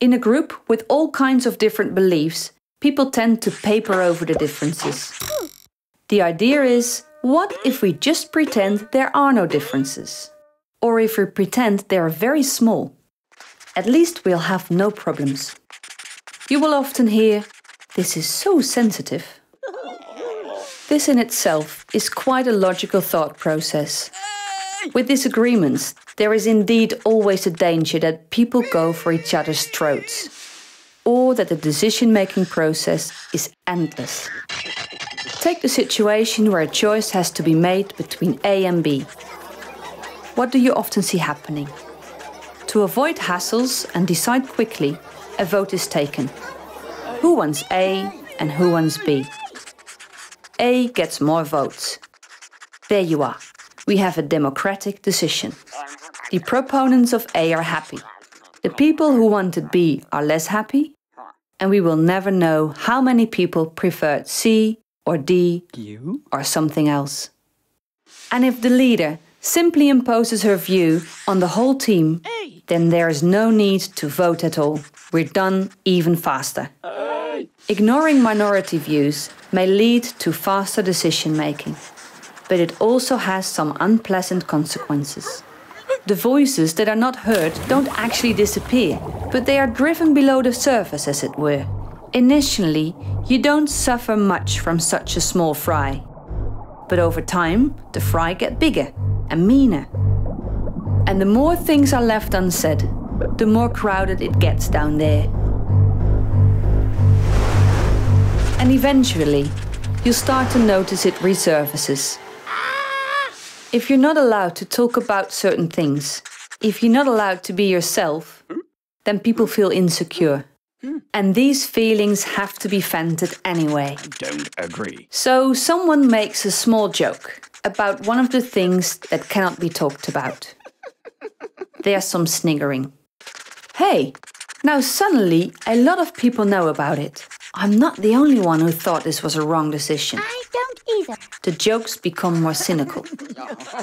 In a group with all kinds of different beliefs, people tend to paper over the differences. The idea is, what if we just pretend there are no differences? Or if we pretend they are very small? At least we'll have no problems. You will often hear, "This is so sensitive." This in itself is quite a logical thought process. With disagreements, there is indeed always a danger that people go for each other's throats, or that the decision-making process is endless. Take the situation where a choice has to be made between A and B. What do you often see happening? To avoid hassles and decide quickly, a vote is taken. Who wants A and who wants B? A gets more votes. There you are. We have a democratic decision. The proponents of A are happy. The people who wanted B are less happy. And we will never know how many people preferred C or D or something else. And if the leader simply imposes her view on the whole team, then there is no need to vote at all. We're done even faster. Ignoring minority views may lead to faster decision-making, but it also has some unpleasant consequences. The voices that are not heard don't actually disappear, but they are driven below the surface, as it were. Initially, you don't suffer much from such a small fry. But over time, the fry gets bigger and meaner. And the more things are left unsaid, the more crowded it gets down there. And eventually, you'll start to notice it resurfaces. If you're not allowed to talk about certain things, if you're not allowed to be yourself, then people feel insecure. And these feelings have to be vented anyway. I don't agree. So someone makes a small joke about one of the things that cannot be talked about. There's some sniggering. Hey, now suddenly a lot of people know about it. I'm not the only one who thought this was a wrong decision. I don't either. The jokes become more cynical.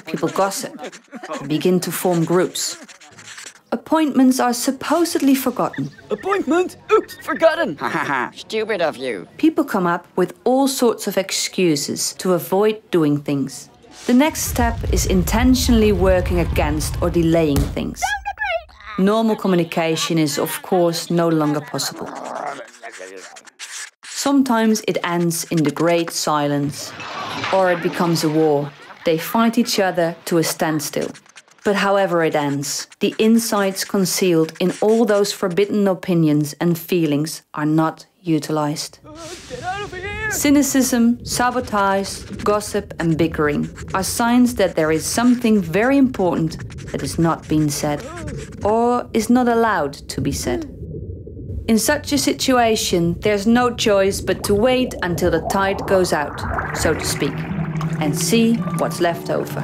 People gossip, begin to form groups. Appointments are supposedly forgotten. Appointment? Oops, forgotten. Haha, stupid of you. People come up with all sorts of excuses to avoid doing things. The next step is intentionally working against or delaying things. Normal communication is, of course, no longer possible. Sometimes it ends in the great silence, or it becomes a war. They fight each other to a standstill. But however it ends, the insights concealed in all those forbidden opinions and feelings are not utilized. Get out of here! Cynicism, sabotage, gossip and bickering are signs that there is something very important that is not being said, or is not allowed to be said. In such a situation, there's no choice but to wait until the tide goes out, so to speak, and see what's left over.